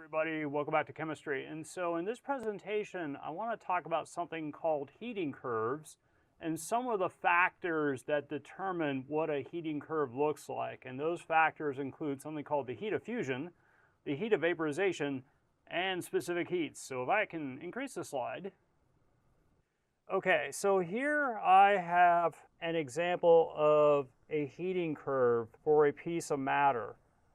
everybody, welcome back to chemistry. And so in this presentation, I want to talk about something called heating curves and some of the factors that determine what a heating curve looks like. And those factors include something called the heat of fusion, the heat of vaporization, and specific heats. So if I can increase the slide. Okay, so here I have an example of a heating curve for a piece of matter.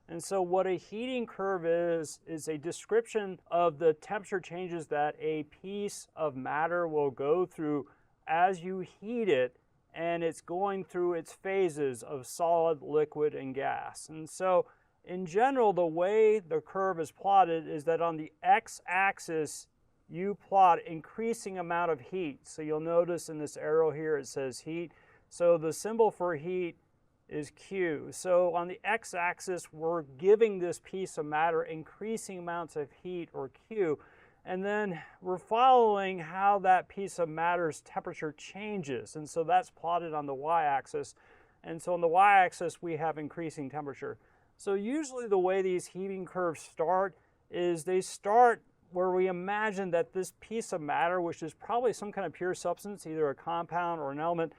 And so what a heating curve is a description of the temperature changes that a piece of matter will go through as you heat it, and it's going through its phases of solid, liquid, and gas. And so in general, the way the curve is plotted is that on the x-axis, you plot increasing amount of heat. So you'll notice in this arrow here, it says heat. So the symbol for heat is Q. So on the x-axis, we're giving this piece of matter increasing amounts of heat, or Q, and then we're following how that piece of matter's temperature changes. And so that's plotted on the y-axis. And so on the y-axis, we have increasing temperature. So usually the way these heating curves start is they start where we imagine that this piece of matter, which is probably some kind of pure substance, either a compound or an element,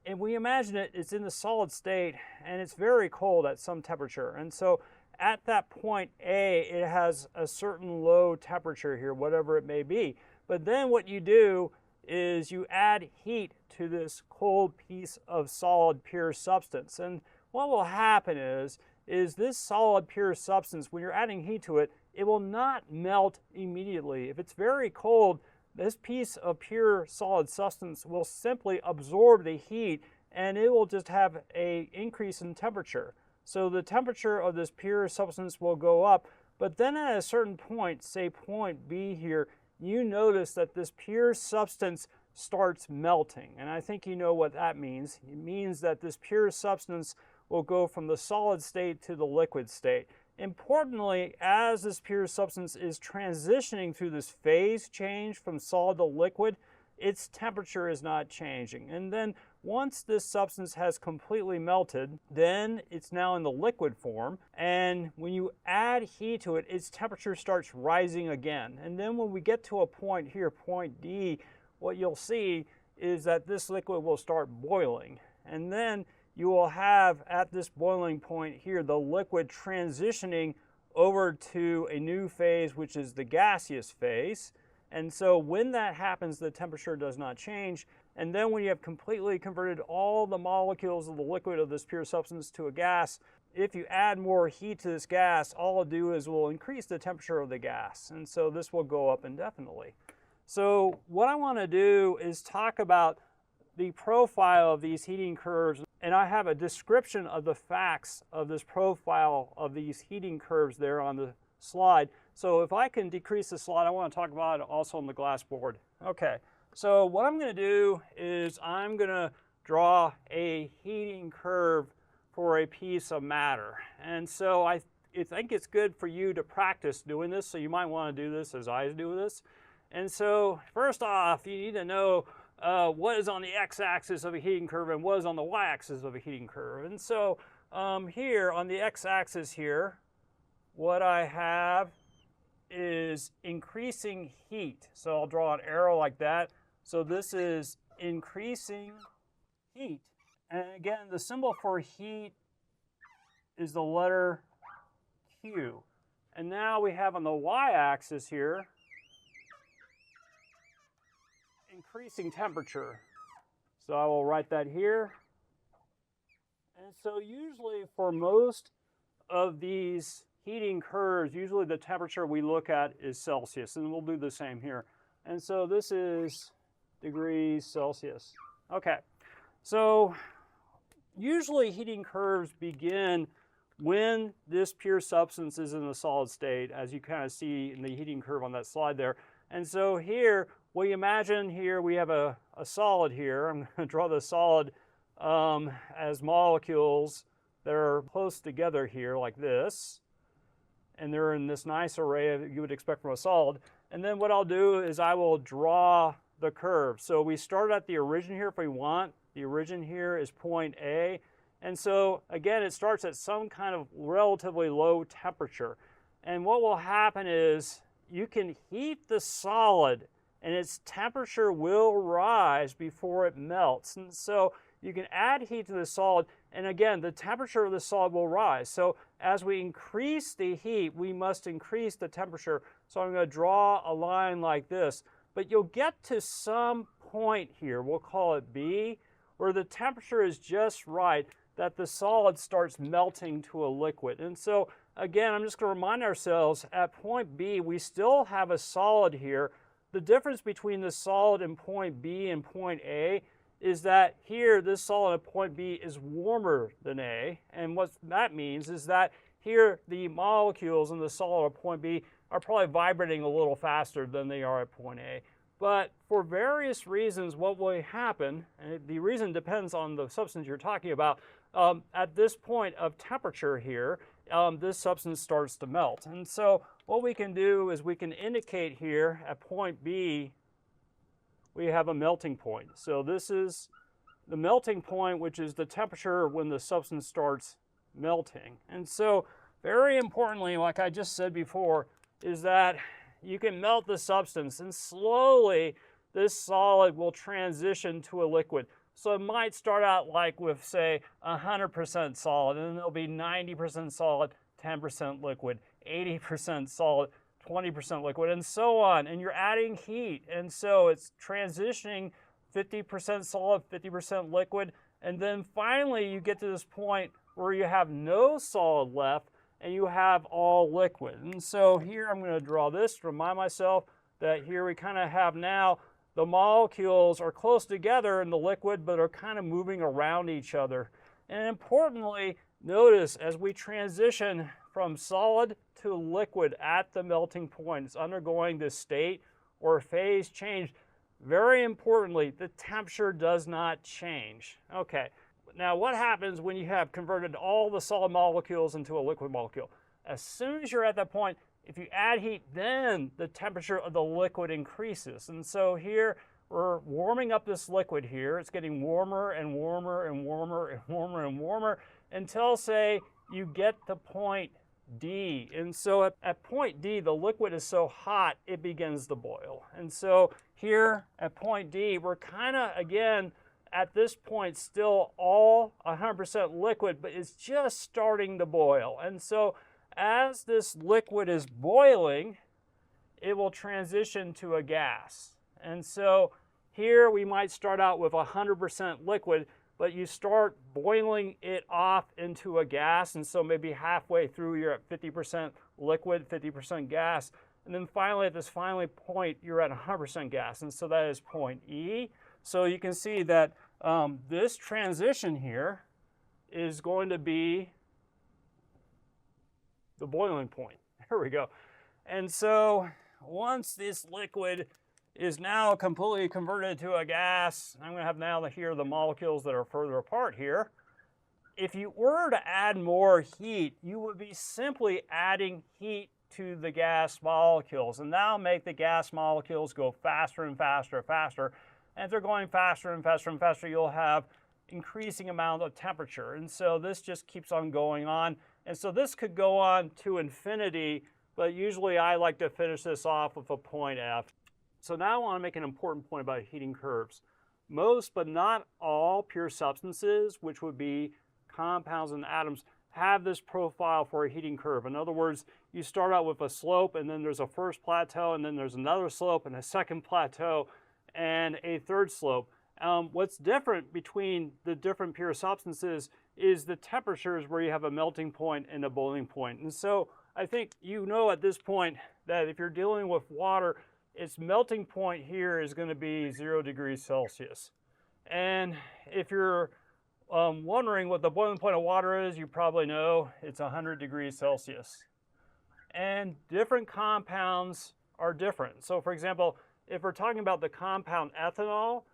and we imagine it's in the solid state and it's very cold at some temperature. And so at that point A, it has a certain low temperature here, whatever it may be. But then what you do is you add heat to this cold piece of solid pure substance. And what will happen is this solid pure substance, when you're adding heat to it, it will not melt immediately. If it's very cold, this piece of pure solid substance will simply absorb the heat, and it will just have an increase in temperature. So the temperature of this pure substance will go up, but then at a certain point, say point B here, you notice that this pure substance starts melting. And I think you know what that means. It means that this pure substance will go from the solid state to the liquid state. Importantly, as this pure substance is transitioning through this phase change from solid to liquid, its temperature is not changing. And then once this substance has completely melted, then it's now in the liquid form. And when you add heat to it, its temperature starts rising again. And then when we get to a point here, point D, what you'll see is that this liquid will start boiling. And then you will have at this boiling point here the liquid transitioning over to a new phase, which is the gaseous phase. And so when that happens, the temperature does not change. And then when you have completely converted all the molecules of the liquid of this pure substance to a gas, if you add more heat to this gas, all it'll do is will increase the temperature of the gas. And so this will go up indefinitely. So what I want to do is talk about the profile of these heating curves, and I have a description of the facts of this profile of these heating curves there on the slide. So if I can decrease the slide, I want to talk about it also on the glass board. Okay, so what I'm going to do is I'm going to draw a heating curve for a piece of matter. And so I think it's good for you to practice doing this, so you might want to do this as I do this. And so first off, you need to know what is on the x-axis of a heating curve and what is on the y-axis of a heating curve. And so here on the x-axis here, what I have is increasing heat. So I'll draw an arrow like that. So this is increasing heat. And again, the symbol for heat is the letter Q. And now we have on the y-axis here increasing temperature. So I will write that here. And so usually for most of these heating curves, usually the temperature we look at is Celsius, and we'll do the same here. And so this is degrees Celsius. Okay, so usually heating curves begin when this pure substance is in a solid state, as you kind of see in the heating curve on that slide there. And so here, we imagine here we have a solid here. I'm going to draw the solid as molecules that are close together here like this. And they're in this nice array that you would expect from a solid. And then what I'll do is I will draw the curve. So we start at the origin here if we want. The origin here is point A. And so again, it starts at some kind of relatively low temperature. And what will happen is you can heat the solid and its temperature will rise before it melts. And so you can add heat to the solid, and again, the temperature of the solid will rise. So as we increase the heat, we must increase the temperature. So I'm going to draw a line like this, but you'll get to some point here, we'll call it B, where the temperature is just right that the solid starts melting to a liquid. And so again, I'm just going to remind ourselves at point B, we still have a solid here. The difference between the solid in point B and point A is that here, this solid at point B is warmer than A. And what that means is that here, the molecules in the solid at point B are probably vibrating a little faster than they are at point A. But for various reasons, what will happen, and the reason depends on the substance you're talking about, at this point of temperature here, this substance starts to melt. And so what we can do is we can indicate here at point B, we have a melting point. So this is the melting point, which is the temperature when the substance starts melting. And so very importantly, like I just said before, is that you can melt the substance and slowly this solid will transition to a liquid. So it might start out like with, say, 100% solid, and then it'll be 90% solid, 10% liquid, 80% solid, 20% liquid, and so on. And you're adding heat, and so it's transitioning 50% solid, 50% liquid, and then finally you get to this point where you have no solid left and you have all liquid. And so here I'm going to draw this to remind myself that here we kind of have now the molecules are close together in the liquid, but are kind of moving around each other. And importantly, notice as we transition from solid to liquid at the melting point, it's undergoing this state or phase change. Very importantly, the temperature does not change. Okay, now what happens when you have converted all the solid molecules into a liquid molecule? As soon as you're at that point, if you add heat, then the temperature of the liquid increases. And so here, we're warming up this liquid here. It's getting warmer and warmer and warmer and warmer and warmer until, say, you get to point D. And so at point D, the liquid is so hot, it begins to boil. And so here at point D, we're kind of, again, at this point, still all 100% liquid, but it's just starting to boil. And so as this liquid is boiling, it will transition to a gas. And so here we might start out with 100% liquid, but you start boiling it off into a gas, and so maybe halfway through you're at 50% liquid, 50% gas, and then finally at this final point you're at 100% gas, and so that is point E. So you can see that this transition here is going to be the boiling point. There we go. And so once this liquid is now completely converted to a gas, I'm going to have now here the molecules that are further apart here. If you were to add more heat, you would be simply adding heat to the gas molecules, and that'll make the gas molecules go faster and faster and faster. And if they're going faster and faster and faster, you'll have increasing amount of temperature. And so this just keeps on going on. And so this could go on to infinity, but usually I like to finish this off with a point F. So now I want to make an important point about heating curves. Most, but not all, pure substances, which would be compounds and atoms, have this profile for a heating curve. In other words, you start out with a slope, and then there's a first plateau, and then there's another slope, and a second plateau, and a third slope. What's different between the different pure substances is the temperatures where you have a melting point and a boiling point. And so I think you know at this point that if you're dealing with water, its melting point here is going to be 0 degrees Celsius. And if you're wondering what the boiling point of water is, you probably know it's 100 degrees Celsius. And different compounds are different. So for example, if we're talking about the compound ethanol,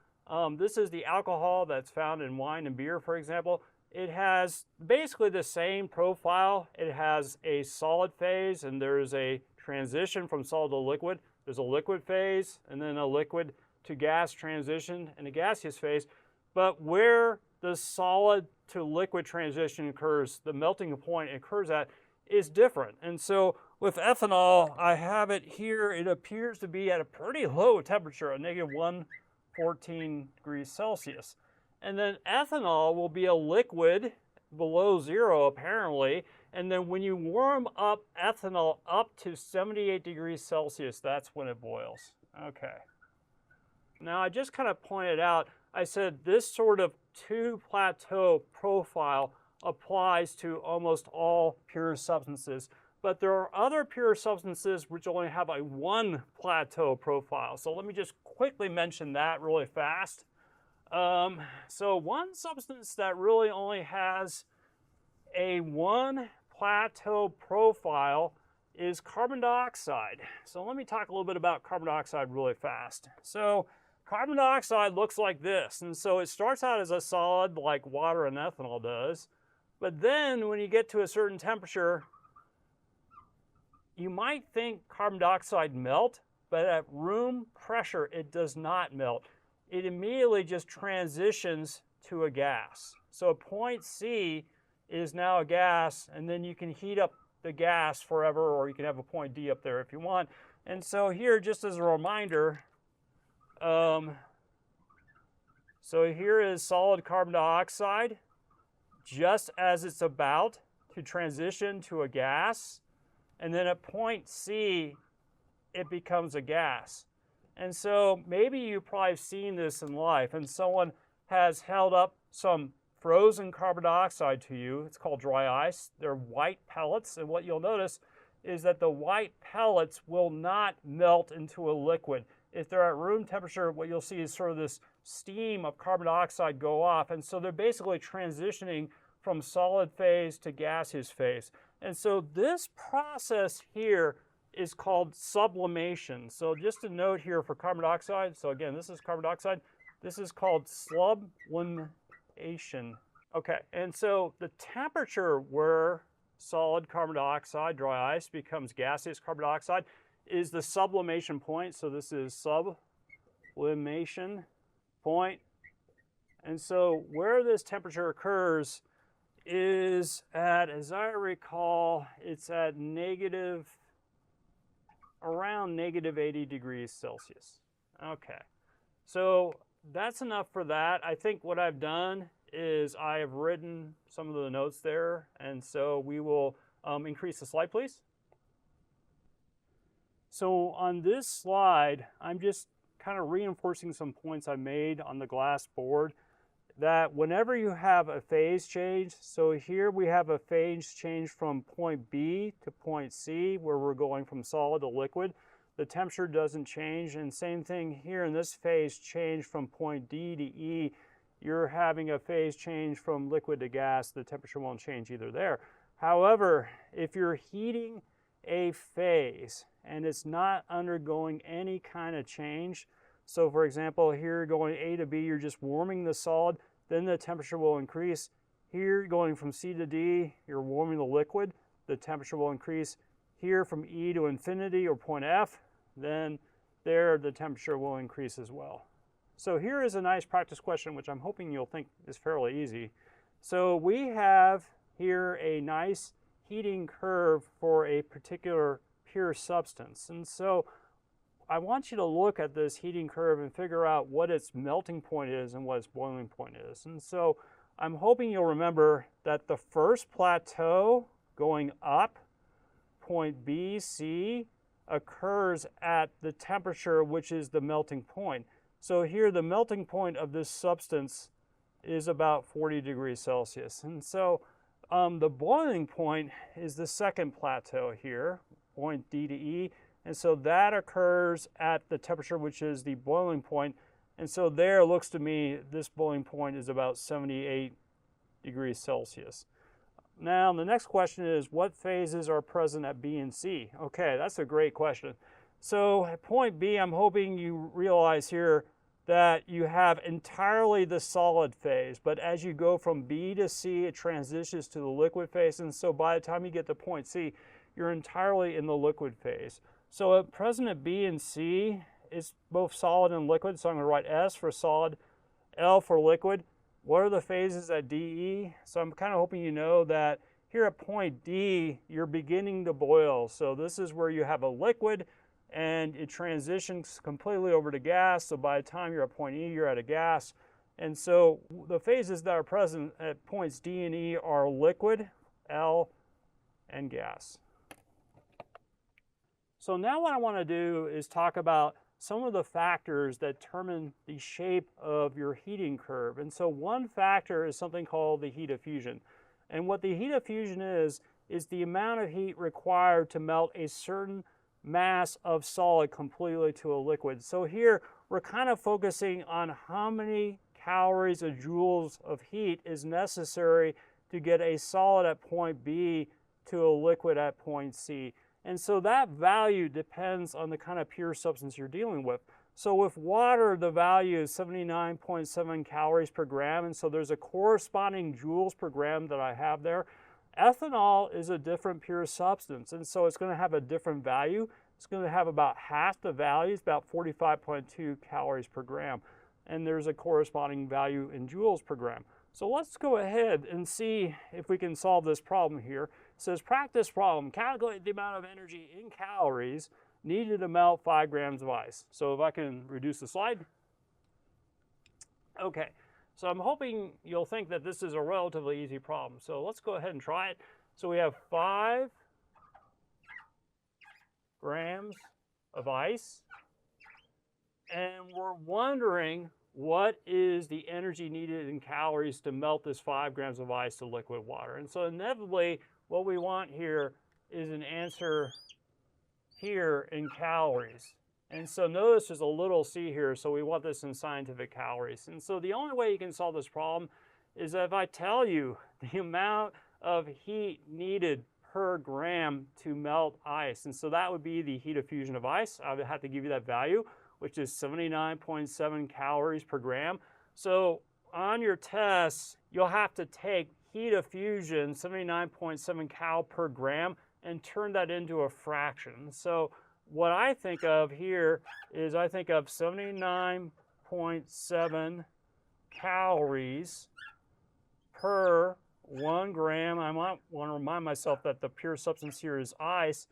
this is the alcohol that's found in wine and beer, for example. It has basically the same profile. It has a solid phase, and there's a transition from solid to liquid. There's a liquid phase, and then a liquid to gas transition, and a gaseous phase. But where the solid to liquid transition occurs, the melting point occurs at, is different. And so with ethanol, I have it here. It appears to be at a pretty low temperature, a negative 114 degrees Celsius. And then ethanol will be a liquid below zero, apparently. And then when you warm up ethanol up to 78 degrees Celsius, that's when it boils. Okay. Now, I just kind of pointed out, I said this sort of two plateau profile applies to almost all pure substances. But there are other pure substances which only have a one plateau profile. So let me just quickly mention that really fast. So one substance that really only has a one plateau profile is carbon dioxide. So let me talk a little bit about carbon dioxide really fast. So carbon dioxide looks like this. And so it starts out as a solid like water and ethanol does. But then when you get to a certain temperature, you might think carbon dioxide melt, but at room pressure, it does not melt. It immediately just transitions to a gas. So point C is now a gas, and then you can heat up the gas forever, or you can have a point D up there if you want. And so here, just as a reminder, so here is solid carbon dioxide, just as it's about to transition to a gas. And then at point C, it becomes a gas. And so maybe you've probably seen this in life, and someone has held up some frozen carbon dioxide to you. It's called dry ice. They're white pellets, and what you'll notice is that the white pellets will not melt into a liquid. If they're at room temperature, what you'll see is sort of this steam of carbon dioxide go off, and so they're basically transitioning from solid phase to gaseous phase. And so this process here is called sublimation. So just a note here for carbon dioxide. So again, this is carbon dioxide. This is called sublimation. Okay, and so the temperature where solid carbon dioxide, dry ice, becomes gaseous carbon dioxide is the sublimation point. So this is sublimation point. And so where this temperature occurs is at, as I recall, it's at around negative 80 degrees Celsius. Okay, so that's enough for that. I think what I've done is I have written some of the notes there, and so we will increase the slide, please. So on this slide, I'm just kind of reinforcing some points I made on the glass board, that whenever you have a phase change, so here we have a phase change from point B to point C, where we're going from solid to liquid, the temperature doesn't change. And same thing here in this phase change from point D to E, you're having a phase change from liquid to gas, the temperature won't change either there. However, if you're heating a phase and it's not undergoing any kind of change, so for example, here going A to B, you're just warming the solid, then the temperature will increase. Here going from C to D, you're warming the liquid, the temperature will increase. Here from E to infinity or point F, then there the temperature will increase as well. So here is a nice practice question, which I'm hoping you'll think is fairly easy. So we have here a nice heating curve for a particular pure substance. And so I want you to look at this heating curve and figure out what its melting point is and what its boiling point is. And so I'm hoping you'll remember that the first plateau going up, point B, C, occurs at the temperature which is the melting point. So here the melting point of this substance is about 40 degrees Celsius. And so the boiling point is the second plateau here, point D to E. And so that occurs at the temperature which is the boiling point. And so there, it looks to me, this boiling point is about 78 degrees Celsius. Now, the next question is, what phases are present at B and C? Okay, that's a great question. So at point B, I'm hoping you realize here that you have entirely the solid phase. But as you go from B to C, it transitions to the liquid phase. And so by the time you get to point C, you're entirely in the liquid phase. So at present at B and C, it's both solid and liquid. So I'm going to write S for solid, L for liquid. What are the phases at DE? So I'm kind of hoping you know that here at point D, you're beginning to boil. So this is where you have a liquid and it transitions completely over to gas. So by the time you're at point E, you're at a gas. And so the phases that are present at points D and E are liquid, L, and gas. So now what I want to do is talk about some of the factors that determine the shape of your heating curve. And so one factor is something called the heat of fusion. And what the heat of fusion is the amount of heat required to melt a certain mass of solid completely to a liquid. So here we're kind of focusing on how many calories or joules of heat is necessary to get a solid at point B to a liquid at point C. And so that value depends on the kind of pure substance you're dealing with. So with water, the value is 79.7 calories per gram, and so there's a corresponding joules per gram that I have there. Ethanol is a different pure substance, and so it's going to have a different value. It's going to have about half the values, about 45.2 calories per gram, and there's a corresponding value in joules per gram. So let's go ahead and see if we can solve this problem here. It says practice problem, calculate the amount of energy in calories needed to melt 5 grams of ice. So if I can reduce the slide. Okay, so I'm hoping you'll think that this is a relatively easy problem. So let's go ahead and try it. So we have 5 grams of ice, and we're wondering what is the energy needed in calories to melt this 5 grams of ice to liquid water. And so inevitably, what we want here is an answer here in calories. And so notice there's a little c here, so we want this in scientific calories. And so the only way you can solve this problem is if I tell you the amount of heat needed per gram to melt ice. And so that would be the heat of fusion of ice. I would have to give you that value, which is 79.7 calories per gram. So on your tests, you'll have to take heat of fusion, 79.7 cal per gram, and turn that into a fraction. So what I think of here is I think of 79.7 calories per 1 gram. I might want to remind myself that the pure substance here is ice.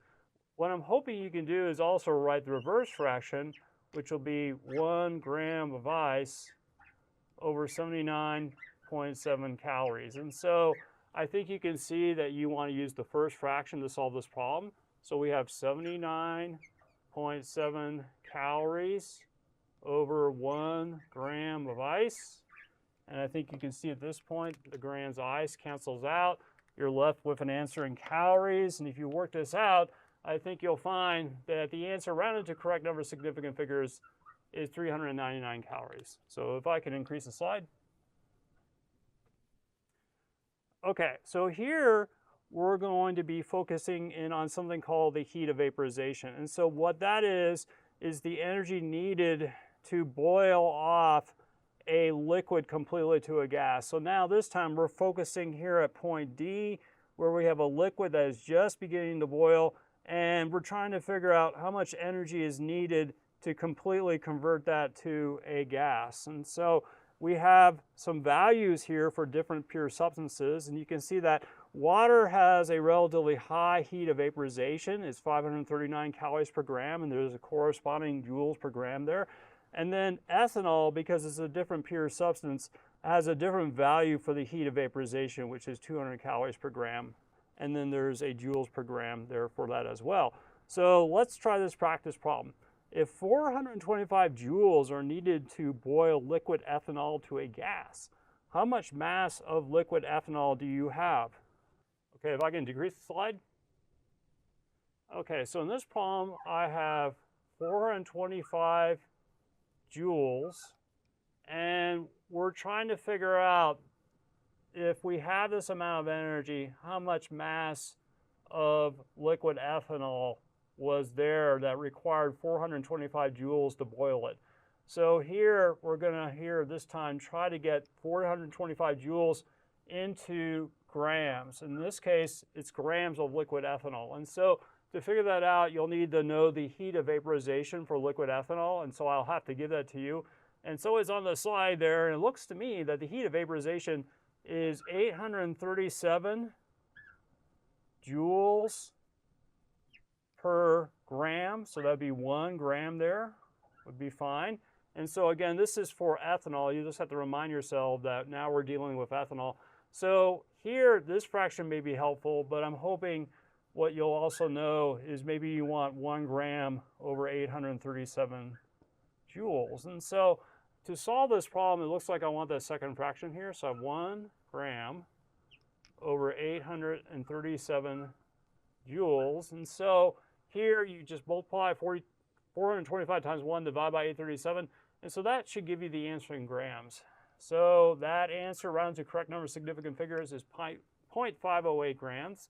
What I'm hoping you can do is also write the reverse fraction, which will be 1 gram of ice over 79.7 calories. And so I think you can see that you want to use the first fraction to solve this problem. So we have 79.7 calories over 1 gram of ice. And I think you can see at this point, the grams of ice cancels out. You're left with an answer in calories. And if you work this out, I think you'll find that the answer rounded to correct number of significant figures is 399 calories. So if I can increase the slide. Okay, so here we're going to be focusing in on something called the heat of vaporization. And so what that is the energy needed to boil off a liquid completely to a gas. So now this time we're focusing here at point D, where we have a liquid that is just beginning to boil, and we're trying to figure out how much energy is needed to completely convert that to a gas. And so we have some values here for different pure substances, and you can see that water has a relatively high heat of vaporization. It's 539 calories per gram, and there's a corresponding joules per gram there. And then ethanol, because it's a different pure substance, has a different value for the heat of vaporization, which is 200 calories per gram. And then there's a joules per gram there for that as well. So let's try this practice problem. If 425 joules are needed to boil liquid ethanol to a gas, how much mass of liquid ethanol do you have? Okay, if I can decrease the slide. Okay, so in this problem, I have 425 joules, and we're trying to figure out if we have this amount of energy, how much mass of liquid ethanol was there that required 425 joules to boil it. So here, we're gonna this time try to get 425 joules into grams. In this case, it's grams of liquid ethanol. And so to figure that out, you'll need to know the heat of vaporization for liquid ethanol, and so I'll have to give that to you. And so it's on the slide there, and it looks to me that the heat of vaporization is 837 joules per gram. So that'd be 1 gram there would be fine. And so again, this is for ethanol. You just have to remind yourself that now we're dealing with ethanol. So here, this fraction may be helpful, but I'm hoping what you'll also know is maybe you want 1 gram over 837 joules. And so to solve this problem, it looks like I want that second fraction here. So I have 1 gram over 837 joules. And so here you just multiply 425 times 1 divided by 837. And so that should give you the answer in grams. So that answer, rounded to correct number of significant figures, is 0.508 grams.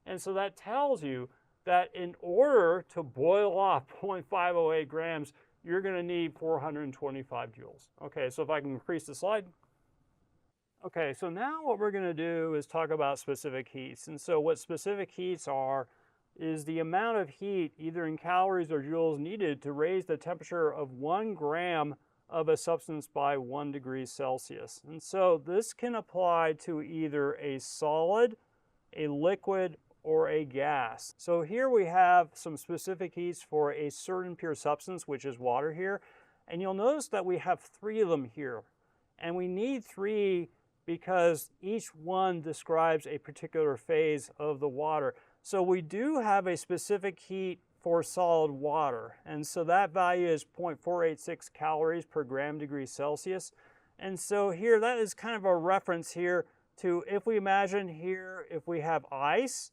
And so that tells you that in order to boil off 0.508 grams, you're going to need 425 joules. Okay, so if I can increase the slide. Okay, so now what we're going to do is talk about specific heats. And so what specific heats are is the amount of heat, either in calories or joules, needed to raise the temperature of 1 gram of a substance by 1 degree Celsius. And so this can apply to either a solid, a liquid, or a gas. So here we have some specific heats for a certain pure substance, which is water here. And you'll notice that we have 3 of them here. And we need 3 because each one describes a particular phase of the water. So we do have a specific heat for solid water. And so that value is 0.486 calories per gram degree Celsius. And so here, that is kind of a reference here to, if we imagine here, if we have ice,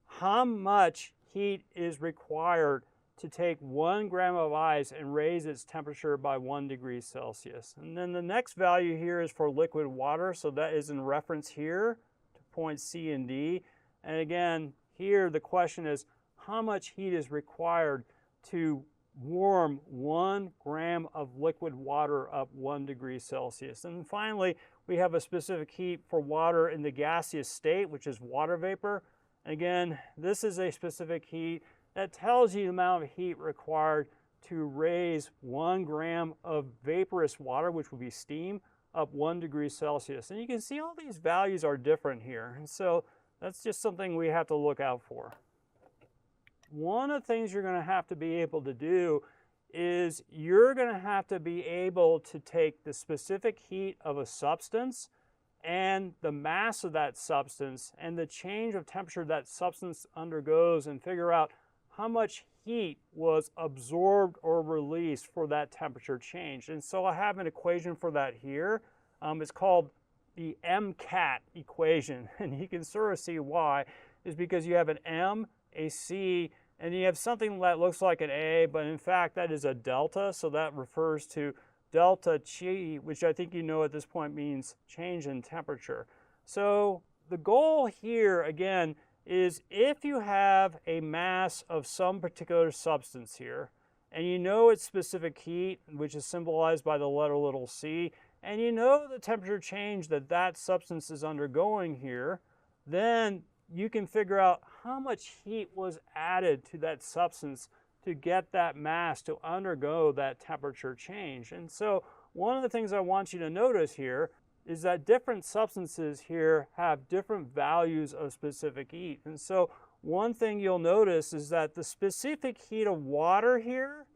how much heat is required to take 1 gram of ice and raise its temperature by 1 degree Celsius. And then the next value here is for liquid water, so that is in reference here to points C and D. And again, here the question is, how much heat is required to warm 1 gram of liquid water up 1 degree Celsius? And finally, we have a specific heat for water in the gaseous state, which is water vapor. Again, this is a specific heat that tells you the amount of heat required to raise 1 gram of vaporous water, which would be steam, up 1 degree Celsius. And you can see all these values are different here. And so that's just something we have to look out for. One of the things you're going to have to be able to do is you're going to have to be able to take the specific heat of a substance and the mass of that substance and the change of temperature that substance undergoes and figure out how much heat was absorbed or released for that temperature change. And so I have an equation for that here. It's called the MCAT equation, and you can sort of see why. Is because you have an M, a C, and you have something that looks like an A, but in fact that is a delta, so that refers to delta T, which I think you know at this point means change in temperature. So the goal here, again, is if you have a mass of some particular substance here, and you know its specific heat, which is symbolized by the letter little c, and you know the temperature change that that substance is undergoing here, then you can figure out how much heat was added to that substance to get that mass to undergo that temperature change. And so one of the things I want you to notice here is that different substances here have different values of specific heat. And so one thing you'll notice is that the specific heat of water here,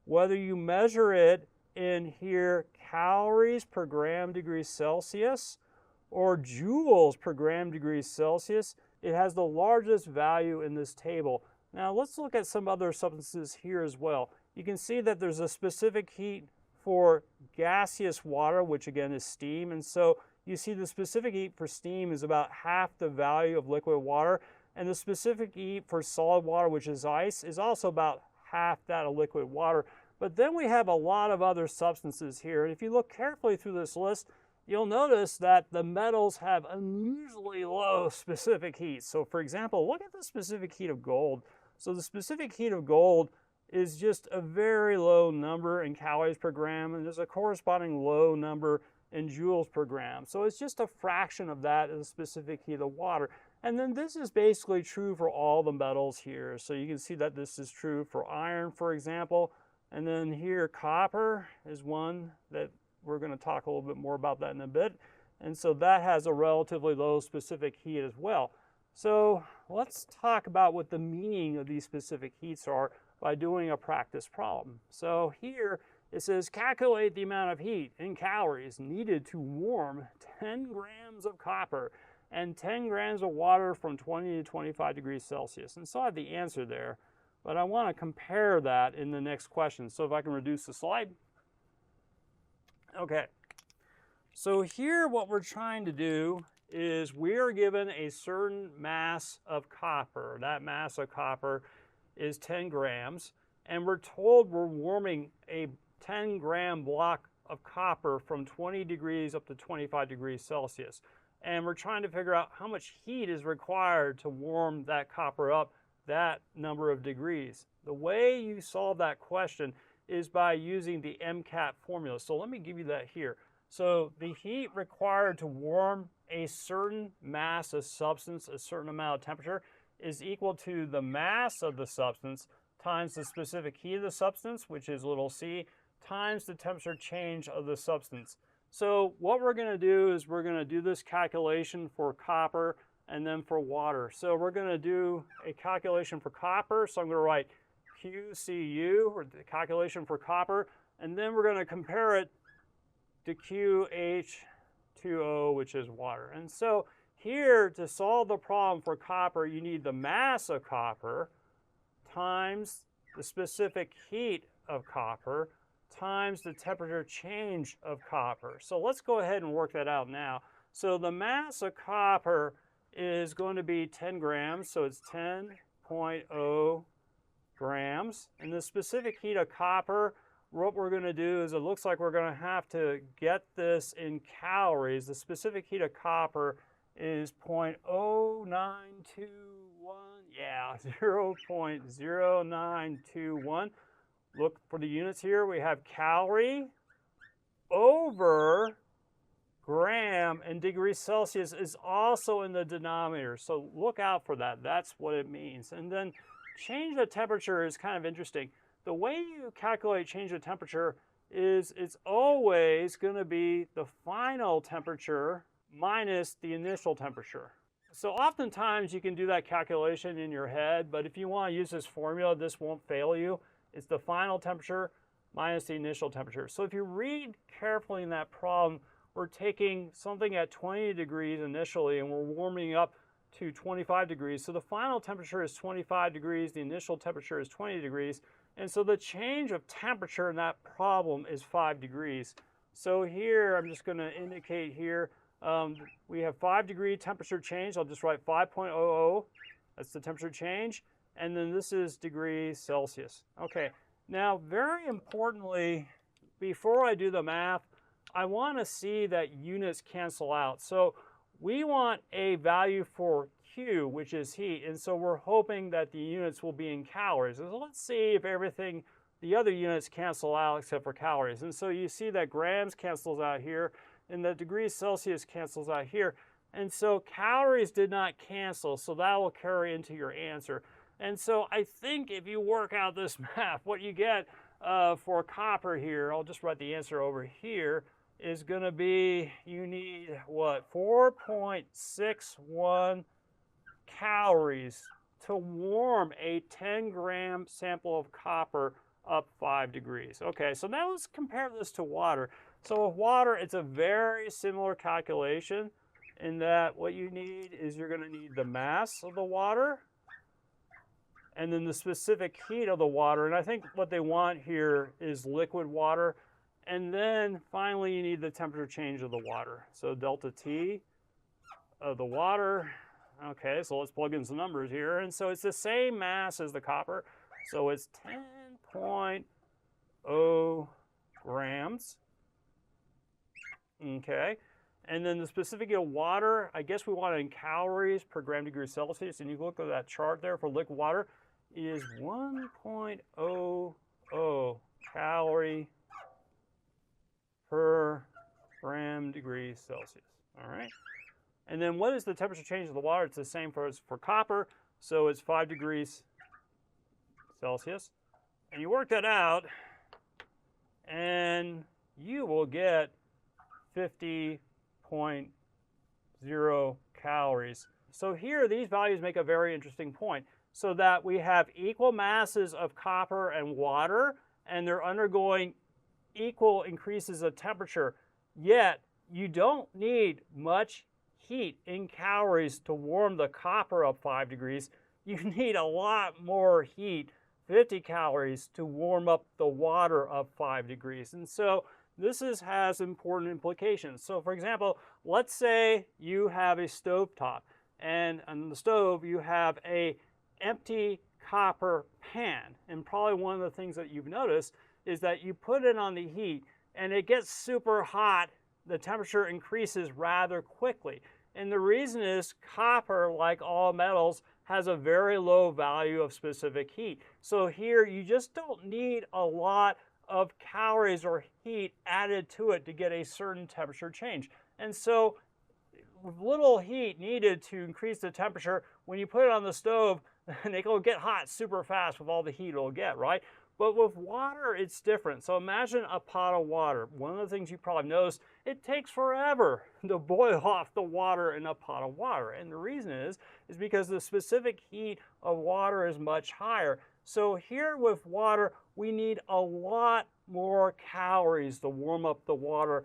whether you measure it in here calories per gram degree Celsius or joules per gram degree Celsius, it has the largest value in this table. Now let's look at some other substances here as well. You can see that there's a specific heat for gaseous water, which again is steam. And so you see the specific heat for steam is about half the value of liquid water. And the specific heat for solid water, which is ice, is also about half that of liquid water. But then we have a lot of other substances here. And if you look carefully through this list, you'll notice that the metals have unusually low specific heat. So for example, look at the specific heat of gold. So the specific heat of gold is just a very low number in calories per gram, and there's a corresponding low number in joules per gram. So it's just a fraction of that of the specific heat of water. And then this is basically true for all the metals here. So you can see that this is true for iron, for example. And then here, copper is one that we're going to talk a little bit more about that in a bit. And so that has a relatively low specific heat as well. So let's talk about what the meaning of these specific heats are by doing a practice problem. So here it says calculate the amount of heat in calories needed to warm 10 grams of copper and 10 grams of water from 20 to 25 degrees Celsius. And so I have the answer there, but I want to compare that in the next question. So if I can reduce the slide. Okay, so here what we're trying to do is we are given a certain mass of copper. That mass of copper is 10 grams, and we're told we're warming a 10-gram block of copper from 20 degrees up to 25 degrees Celsius. And we're trying to figure out how much heat is required to warm that copper up that number of degrees. The way you solve that question is by using the MCAT formula. So let me give you that here. So the heat required to warm a certain mass of substance, a certain amount of temperature, is equal to the mass of the substance times the specific heat of the substance, which is little c, times the temperature change of the substance. So what we're going to do is we're going to do this calculation for copper and then for water. So we're going to do a calculation for copper. So I'm going to write QCU, or the calculation for copper, and then we're going to compare it to QH2O, which is water. And so here, to solve the problem for copper, you need the mass of copper times the specific heat of copper times the temperature change of copper. So let's go ahead and work that out now. So the mass of copper is going to be 10 grams, so it's 10.0 grams. And the specific heat of copper, what we're going to do is it looks like we're going to have to get this in calories. The specific heat of copper is 0.0921, yeah, 0.0921. Look for the units here. We have calorie over gram, and degrees Celsius is also in the denominator. So look out for that. That's what it means. And then change of temperature is kind of interesting. The way you calculate change of temperature is it's always going to be the final temperature minus the initial temperature. So oftentimes you can do that calculation in your head, but if you want to use this formula, this won't fail you. It's the final temperature minus the initial temperature. So if you read carefully in that problem, we're taking something at 20 degrees initially and we're warming up to 25 degrees. So the final temperature is 25 degrees, the initial temperature is 20 degrees, and so the change of temperature in that problem is 5 degrees. So here, I'm just going to indicate here, we have 5 degree temperature change. I'll just write 5.00, that's the temperature change, and then this is degrees Celsius. Okay, now very importantly, before I do the math, I want to see that units cancel out. So we want a value for Q, which is heat, and so we're hoping that the units will be in calories. So let's see if everything, the other units cancel out except for calories. And so you see that grams cancels out here, and the degrees Celsius cancels out here. And so calories did not cancel, so that will carry into your answer. And so I think if you work out this math, what you get for copper here, I'll just write the answer over here, is going to be, you need what, 4.61 calories to warm a 10-gram sample of copper up 5 degrees. Okay, so now let's compare this to water. So with water, it's a very similar calculation in that what you need is you're going to need the mass of the water and then the specific heat of the water. And I think what they want here is liquid water. And then finally, you need the temperature change of the water. So delta T of the water. Okay, so let's plug in some numbers here. And so it's the same mass as the copper. So it's 10.0 grams. Okay, and then the specific heat of water, I guess we want it in calories per gram degree Celsius. And you look at that chart there for liquid water, is 1.00 calorie per gram degree Celsius. All right. And then what is the temperature change of the water? It's the same for copper, so it's 5 degrees Celsius. And you work that out, and you will get 50.0 calories. So here, these values make a very interesting point. So that we have equal masses of copper and water, and they're undergoing equal increases of temperature. Yet, you don't need much heat in calories to warm the copper up 5 degrees. You need a lot more heat, 50 calories, to warm up the water up 5 degrees. And so this has important implications. So for example, let's say you have a stove top, and on the stove you have a empty copper pan. And probably one of the things that you've noticed is that you put it on the heat and it gets super hot. The temperature increases rather quickly. And the reason is copper, like all metals, has a very low value of specific heat. So here you just don't need a lot of calories or heat added to it to get a certain temperature change. And so with little heat needed to increase the temperature, when you put it on the stove, it'll get hot super fast with all the heat it'll get, right? But with water, it's different. So imagine a pot of water. One of the things you probably noticed, it takes forever to boil off the water in a pot of water. And the reason is because the specific heat of water is much higher. So here with water, we need a lot more calories to warm up the water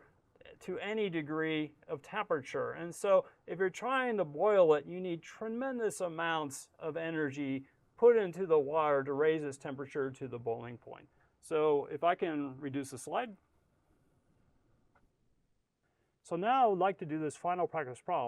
to any degree of temperature. And so if you're trying to boil it, you need tremendous amounts of energy put into the water to raise its temperature to the boiling point. So if I can reduce the slide. So now I would like to do this final practice problem.